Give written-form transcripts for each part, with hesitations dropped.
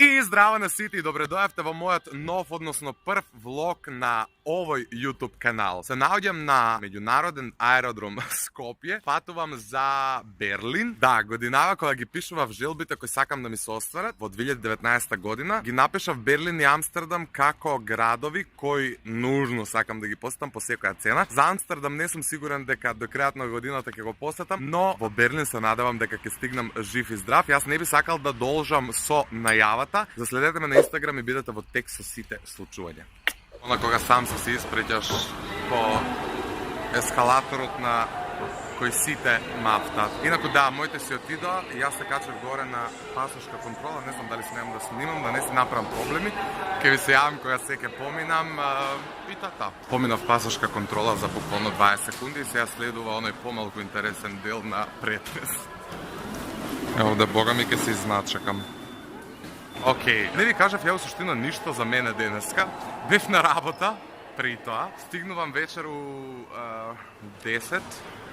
И здраво на сите и добре дојавте во мојот нов, односно прв влог на овој YouTube канал. Се наоѓам на меѓународен аеродром Скопје, патувам за Берлин. Да, годинава кога ги пишував желбите кои сакам да ми се остварат во 2019 година, ги напишав Берлин и Амстердам како градови кои нужно сакам да ги посетам по секоја цена. За Амстердам не сум сигурен дека до крајот на годината ќе го посетам, но во Берлин се надевам дека ќе стигнам жив и здрав. Јас не би сакал да должам со најавата. Заследете ме на Инстаграм и бидете во текст со сите случувања. Она кога сам се испреќаш по ескалаторот на кој сите мафтат. Инаку да, моите си отидоа и јас се качев горе на пасошка контрола, не знам дали смеам да снимам, да не си направам проблеми. Ке ви се јавам кога се ќе поминам и тата. Поминав пасошка контрола за буквално 20 секунди и сега следува оној помалку интересен дел на претрес. Ево да бога ми ке се изначекам. Океј, не ви кажав ја у суштина ништо за мене денеска. Бев на работа, при тоа. Стигнувам вечер у 10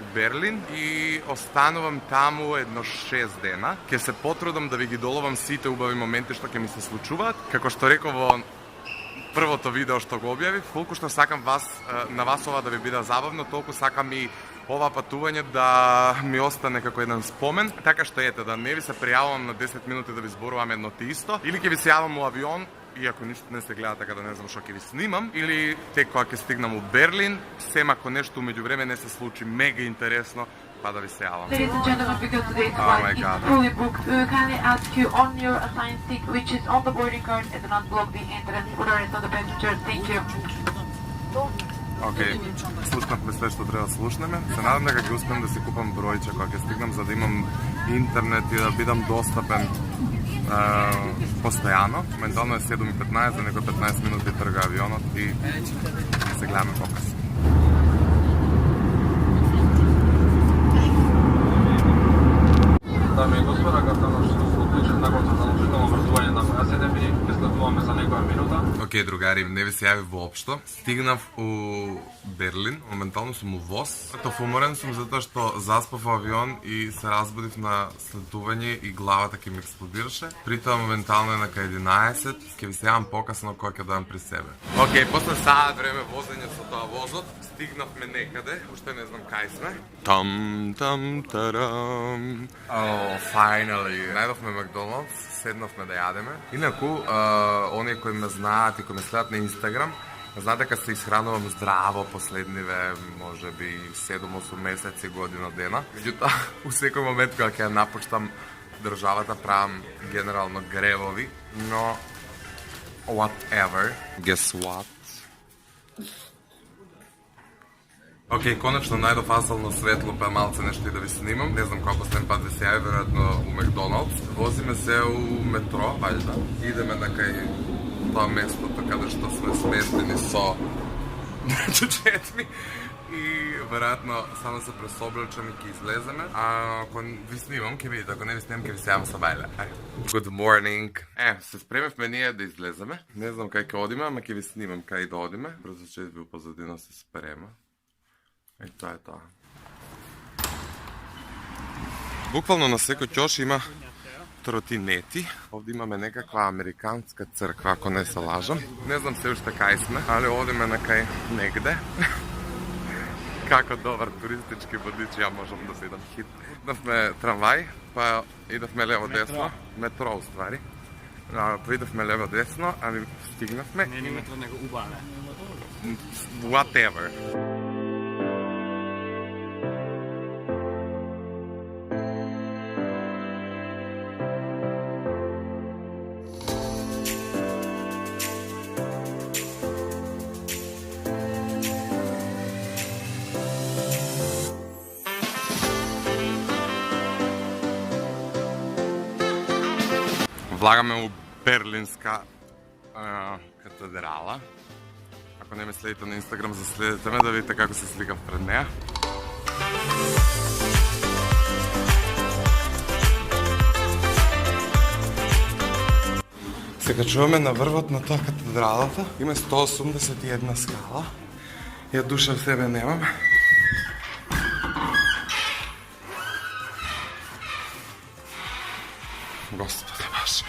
у Берлин и останувам таму едно 6 дена. Ке се потрудам да ви ги доловам сите убави моменти што ќе ми се случуваат. Како што реков во првото видео што го објавив, колку што сакам на вас ова да ви биде забавно, толку сакам и ова патување да ми остане како еден спомен, така што ете да не ви се пријавувам на 10 минути да ви зборувам едно те исто, или ќе ви се јавам у авион, иако ништо не се гледа така да не знам што ќе ви снимам, или тек кога ќе стигнам у Берлин, сем ако нешто меѓувреме не се случи мега интересно, па да ви се јавам. Ladies and gentlemen, because today's flight is fully booked, we will kindly ask you on your assigned seat, which is on the boarding card, and do not block the entrance for the rest of the passengers. Thank you. Океј, слушнавме све што треба да слушнеме. Се надам дека ќе успеам да си купам бројче кога ќе стигнам, за да имам интернет и да бидам достапен постојано. Моментално е 7:15, за некои 15 минути трга авионот и се гледаме покасно. Дами и господа, картано што се уклучен на задолжително врзување на А7 и ќе следуваме за некоја минута. Океј, другари, не ви се јави воопшто. Стигнав у Берлин, моментално сум у ВОЗ. Уморен сум затоа што заспав во авион и се разбудив на слетување и главата ќе ми експлодираше. При тоа моментално е на кај 11, ќе ви се јавам покасно кога ќе дојдам при себе. Океј, после саат време возење со тоа возот, стигнавме некаде, уште не знам кај сме. Тарам. Oh, finally. Најдовме Макдоналдс, седнавме да јадеме. Инаку, оние кои ме знаат и кои ме следат на Инстаграм, знаат дека се исхранувам здраво последниве, може би 7-8 месеци, година дена. Меѓутоа, у секој момент кога ќе ја напуштам државата, правам генерално гревови, но whatever. Guess what? Океј, конечно најдов асфалтно светло, па малце нешто и да ви снимам. Не знам кога последен пат ви се јави, веројатно у Макдоналдс. Возиме се у метро, вајда. Идеме на кај тоа местото каде што сме сместени со чучетми. И веројатно само се пресоблечам и ќе излеземе. А ако ви снимам, ќе видите, ако не ви снимам, ќе ви се јавам со бајле. Good morning. Се спремевме ние да излеземе. Не знам кај ќе одиме, ама ќе ви снимам кај да одиме. Брзо че ви позадина се спрема. И тоа е тоа. Буквално на секој ќош има тротинети. Овде имаме некаква американска црква, ако не се лажам. Не знам се уште кај сме, али одиме на кај негде. Како добар туристички водич, ја можам да бидам хит. Идавме трамвај, па идавме лево-десно, метро уствари. Идавме лево-десно, ами стигнавме. Не метро, него убаве. Whatever. Влагаме у Берлинска катедрала. Ако не ме следите на Инстаграм, заследете ме да видите како се сликам пред неја. Се качуваме на врвот на тоа катедралата. Има 181 скала. Ја душа в себе немам. Господи Боже.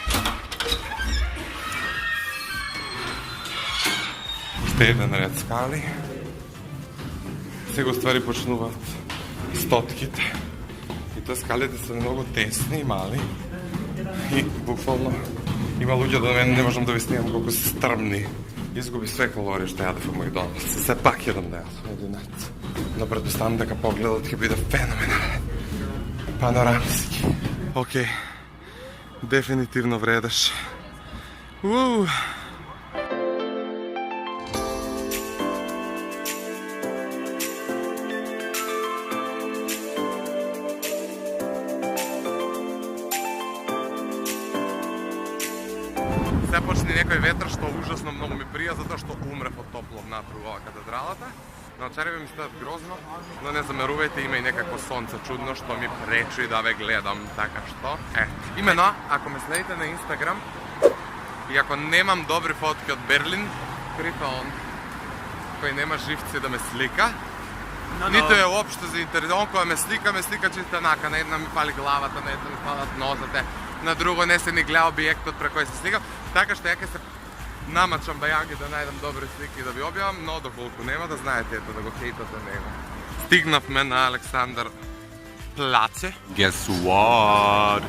стеен ред скали. Сега ствари почнуваат стотките. И тоа скалите се многу тесни и мали. И буквално има луѓе да не можам да ви снимам колку се стрмни. Изгуби све калории што јадев во Макдоналдс. Се пак еден ден. Но предпоставам дека погледот ќе биде феноменален. Панорамски. Океј. Дефинитивно вредеш. Уу! Се почни некој ветер што ужасно многу ми прија затоа што умрев од топло внатре ова катедралата. Наочареве ми стојат грозно, но не замерувајте, има и некакво сонце чудно што ми пречи да ве гледам, така што. Имено, ако ме следите на Инстаграм и ако немам добри фотки од Берлин, крито он кој нема живци да ме слика, нито е уопште заинтересован, кој ме слика чисто нака, на една ми пали главата, на една ми палат нозете, на друго не се ни гледа објектот преко кој се сликам, така што ја ќе се намачам бајанги да најдам добри слики да ви објавам, но доколку нема да знаете ето да го хейтате него. Стигнавме на Александар Плаце. Guess what?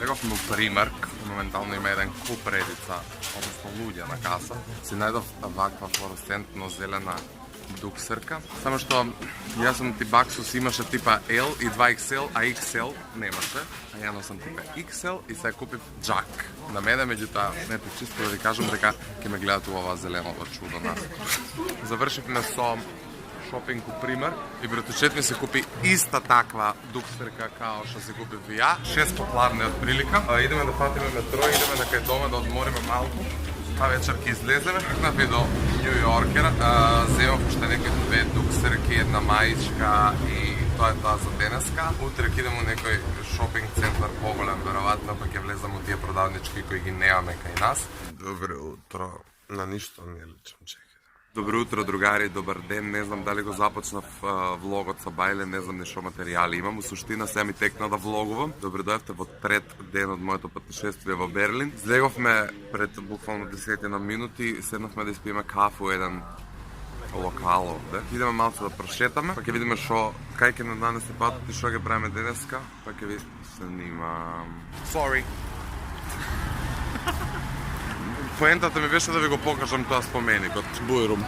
Беговме у Примарк, моментално има еден куп редица, односно луѓе на каса. Си најдов ваква флуоресцентно зелена дуксерка. Само што јас сум ти Баксус имаше типа L и 2XL, а XL немаше. А ја носам типа XL и се купив Jack. На мене, меѓутоа, ето чисто да ви кажам дека ќе ме гледат у ова зеленото чудо нас. Завршивме со шопинг у Примар и братучет ми се купи иста таква дуксерка као што се купив и ја. 6 попладне од прилика. Идеме да фатиме метро, идеме на кај дома да одмориме малку. А вечер ќе излеземе, тргнавме до Нью Йоркер. Земав уште некои 2 дуксерки, една маичка и тоа е тоа за денеска. Утре ќе идеме у некој шопинг центар поголем, веројатно па ќе влезам у тие продавнички кои ги немаме кај нас. Добро утро. На ништо не личам, чекай. Добро утро, другари, добар ден. Не знам дали го започнав влогот со Бајле, не знам ни шо материјали имам. У суштина се ми текна да влогувам. Добро дојавте во трет ден од моето патешествие во Берлин. Злеговме пред буквално 10 минути, седнавме да испиеме кафу еден локал овде. Идеме малку да прошетаме, па ќе видиме шо кај ќе нанесе патот и шо ќе правиме денеска, па ќе ви снимам. Sorry. Поентата ми беше да ви го покажам тоа споменикот, Бујрум.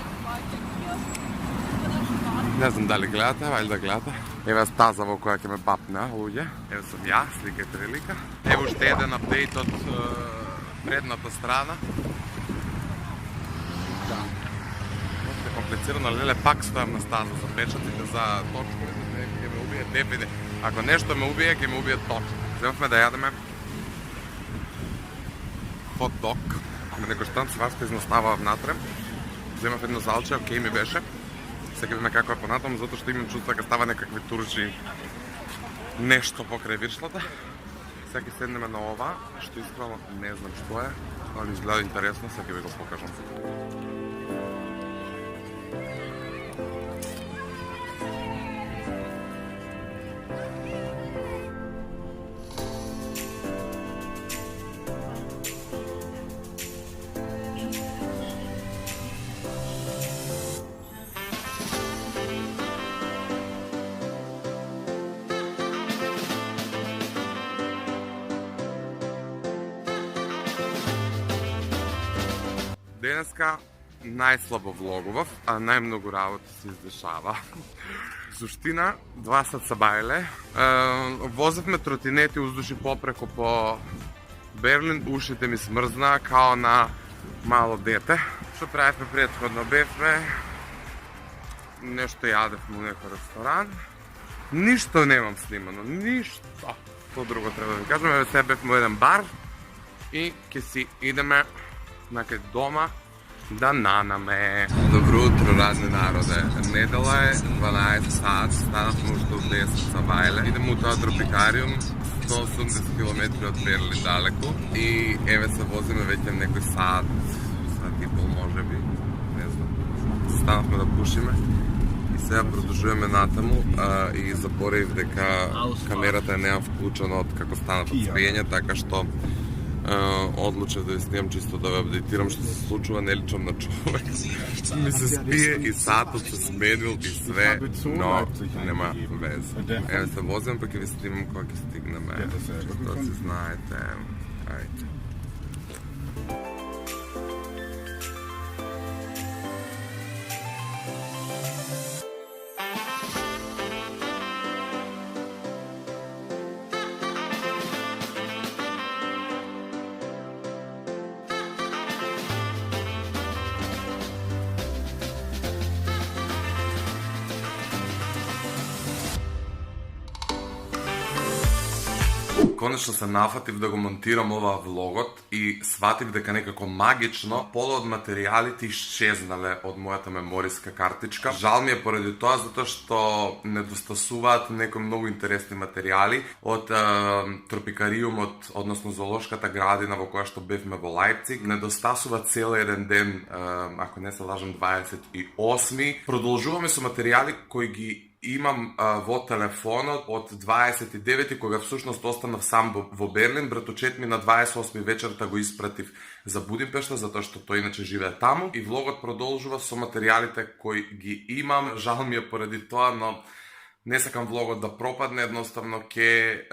Не знам дали гледате, вајде да гледате. Еве стаза во која ќе ме бапне, луѓе. Еве сум ја, слика и прилика. Еве уште еден апдейт од предната страна. Да. Още комплицирано, леле, пак стојам на стаза за печатите, за точковите, ќе ме убие дефиде. Ако нешто ме убие, ќе ме убие точно. Земавме да јадеме хот-дог. Некој штант сварска изнастава внатре. Земав едно залче, окей ми беше. Сега видиме како е понатаму, затоа што имам чувство дека става некакви турчи нешто покрај виршлата. Сега ќе седнеме на ова, што искрено не знам што е, али изгледа интересно, сега ќе ви го покажам. Денеска најслабо влогував, а најмногу работа се издешава. Суштина, 2 сат са Бајле. Возевме тротинети уздуши попреко по Берлин, ушите ми смрзна као на мало дете. Што правевме претходно? Бевме, нешто јадевме у некој ресторан. Ништо немам снимано, ништо. Тоа друго треба да ви кажем, еве сега бевме у еден бар и ќе си идеме накај дома да нанаме. Добро утро, разни народе. Недела е 12 сат, станавме уште од 10 са Бајле. Идемо у тоа тропикариум, 180 км од Берлин далеко и еве се возиме веќе некој сат, сат и пол може би, не знам. Станавме да пушиме и сега продолжуваме натаму и заборавив дека камерата нема вклучена од како станат цвење, така што одлучив да ја снимам чисто да ве апдейтирам што се случува, не личам на човек. Ми се спие и сатот се сменил и све, но нема вез. Еве се возим, па ќе ви снимам кога ќе стигнеме. Чисто да си знаете. Ајде. Конечно се нафатив да го монтирам оваа влогот и сватив дека некако магично полу од материјалите исчезнале од мојата мемориска картичка. Жал ми е поради тоа затоа што недостасуваат некои многу интересни материјали од тропикариумот, односно зоолошката градина во која што бевме во Лајпциг. Недостасува цел еден ден, ако не се лажам 28. Продолжуваме со материјали кои ги имам во телефонот од 29 кога всушност останав сам во Берлин. Братучет ми на 28 вечерта го испратив за Будимпешта затоа што тој иначе живее таму и влогот продолжува со материјалите кои ги имам. Жал ми е поради тоа, но не сакам влогот да пропадне, едноставно ќе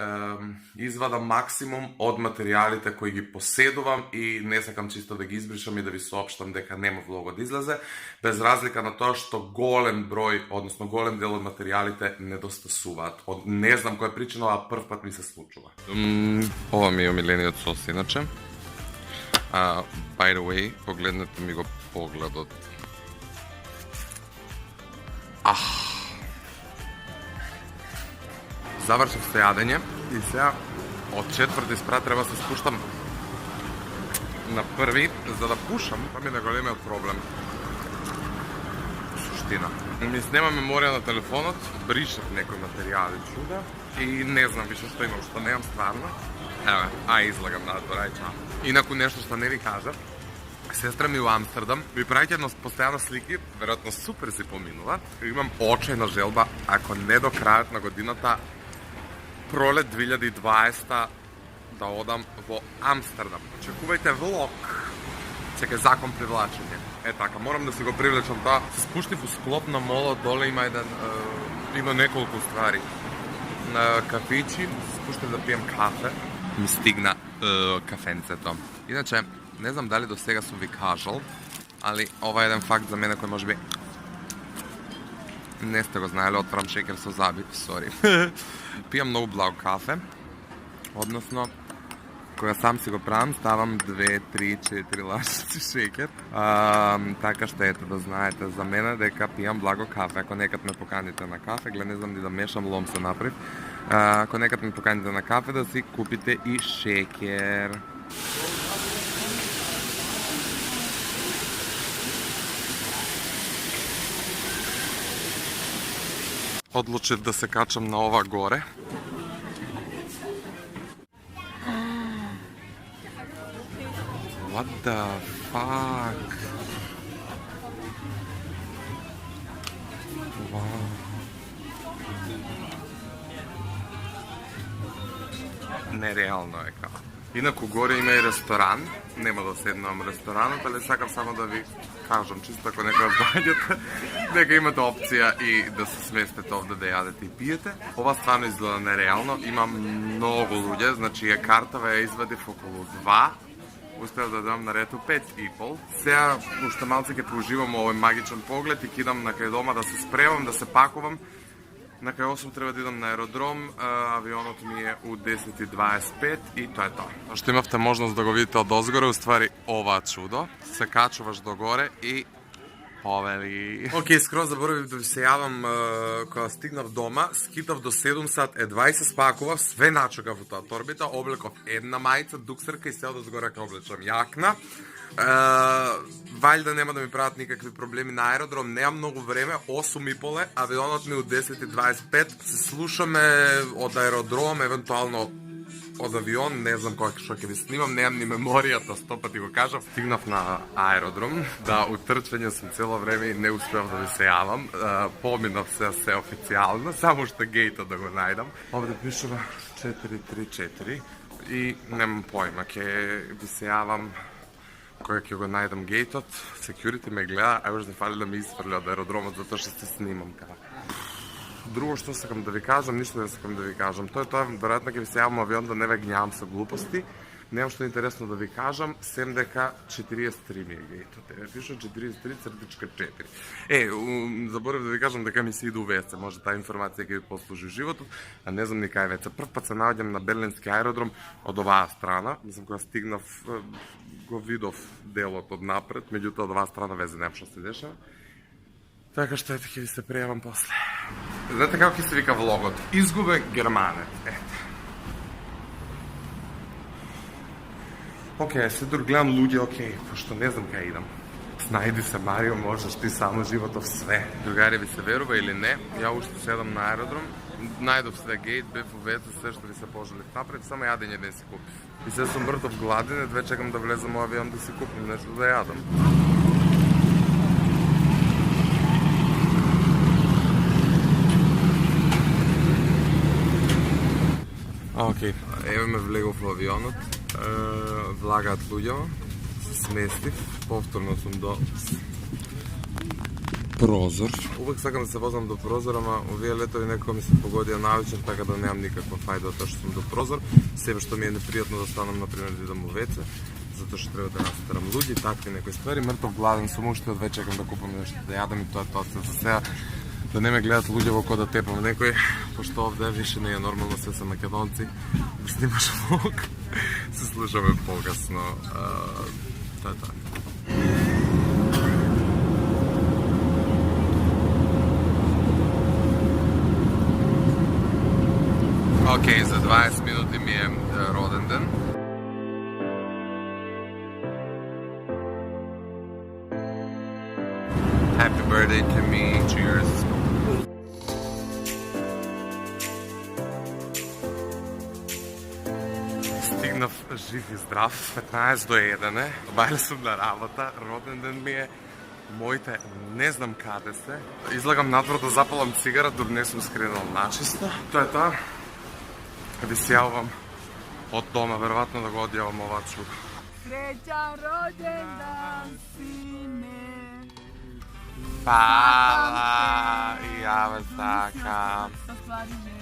извадам максимум од материјалите кои ги поседувам и не сакам чисто да ги избришам и да ви соопштам дека нема влогот да излезе, без разлика на тоа што голем број, односно голем дел од материјалите недостасуваат. Од не знам која причина, а прв пат ми се случува. Ова ми е омилениот сос иначе. By the way, погледнете ми го погледот. Завршив се јадење и сега од 4-ти спрат треба се спуштам на први за да пушам. Тоа ми е големиот проблем. Суштина. Ми снема меморија на телефонот, бришав некои материјали чуда и не знам више што имам, што немам стварно. Еве, излагам надвор, чао. Инаку нешто што не ви кажав, сестра ми во Амстердам ми праќа постојано слики, веројатно супер си поминува. Имам очајна желба, ако не до крајот на годината, пролет 2020 да одам во Амстердам. Очекувајте влог. Чека закон привлачење. Така, морам да си го привлечам тоа. Се спуштив у склоп на молот, доле има еден, има неколку ствари. На кафичи, се спуштив да пием кафе. Ми стигна кафенцето. Иначе, не знам дали до сега сум ви кажал, али ова е еден факт за мене кој можеби не сте го знаели, отварам шекер со заби, сори. Пијам многу благо кафе, односно, кога сам си го правам, ставам 2, 3, 4 лашици шекер. Така што ето да знаете за мене дека пијам благо кафе. Ако некад ме поканите на кафе, глед не знам ни да мешам, лом се направив. Ако некад ме поканите на кафе, да си купите и шекер. Одлучив да се качам на ова горе. What the fuck? Wow. Нереално е како. Инаку горе има и ресторан. Нема да седнам ресторанот, али сакам само да ви кажам, чисто ако некоја доаѓате, дека имате опција и да се сместите овде да јадете и пиете. Ова стварно изгледа нереално, има многу луѓе, значи ја картава ја извадив околу 2, успеав да дадам на рето 5,5. Сега, уште малце ќе поуживам овој магичен поглед и кидам на кај дома да се спремам, да се пакувам. На кај 8 треба да идам на аеродром, авионот ми е у 10:25 и тоа е тоа. Што имавте можност да го видите од озгоре, уствари ова чудо. Се качуваш догоре и повели. Океј, скроз заборавив да ви се јавам кога стигнав дома, скитав до 7 сат, едва и се спакував, све начекав во таа торбита, облеков една мајца, дуксерка и се од озгоре ке облечам јакна. Вајда нема да ми прават никакви проблеми на аеродром, немам многу време, 8:30 е, авионот ми у 10:25, се слушаме од аеродром, евентуално од авион, не знам кога што ќе ви снимам, немам ни меморијата, 100 пати го кажав. Стигнав на аеродром, да утрчвање сум цело време и не успеав да ви се јавам. Поминав се официјално, само што гејтот да го најдам. Овде пишува 434 и немам појма, ќе ви се јавам кога ќе го најдам гејтот. Security ме гледа, а не фали да ме isfrли од аеродромот затоа што се снимам така. Друго што сакам да ви кажам, ништо не сакам да ви кажам. Тоа, веројатно ќе ви се јавам авион да не ве гњавам со глупости. Немам што интересно да ви кажам, сем дека 43 ми е гејтот. Пиша 43,4. Заборав да ви кажам дека ми се иду веце, може таа информација ќе ви послужи в животот, а не знам ни кај веце. Прв пат се наоѓам на Берлински аеродром од оваа страна, мислам кога стигнав го видов делот од напред, меѓутоа од оваа страна везе нема што се дешава. Така што ете ќе ви се прејавам после. Знаете како ќе се вика влогот? Изгубен германец. Ете. Океј, се друг гледам луѓе, океј, пошто не знам кај идам. Снајди се, Марио, можеш ти само животов све. Другари, ви се верува или не, ја уште седам на аеродром, најдов се гейт, бев увеце, се што ви се пожелив напред, само јадење да си купив. И се сум мртов гладен, едве чекам да влезам во авион да си купим нешто да јадам. Океј, еве ме влегов во авионот, влагаат луѓето, се сместив, повторно сум до прозор. Увек сакам да се возам до прозор, ама овие летови некој ми се погодија навечер, така да немам никаква фајда од тоа што сум до прозор. Себе што ми е непријатно да станам, например, да идам во веце, затоа што треба да настерам луѓе, такви некои ствари. Мртов гладен сум, уште од вече чекам да купам нешто да јадам и тоа за сега. Да не ме гледат луѓе во кода тепам некој, пошто овде више не е нормално, се са македонци. Да снимаш влог, се слушаме покасно. Тоа е тоа. Океј, за 20 минути ми е роден ден. Happy birthday to me, cheers. Стигнав жив и здрав, 15 до 1 е. Бајле сум на работа, роден ден ми е. Моите не знам каде се. Излагам надвор да запалам цигара, дури не сум скренал начисто. Тоа е тоа. Ви се јавам од дома, веројатно да го одјавам оваа чука. Srećan rođendan, sine. Hvala, i ja vas takam. Sa stvari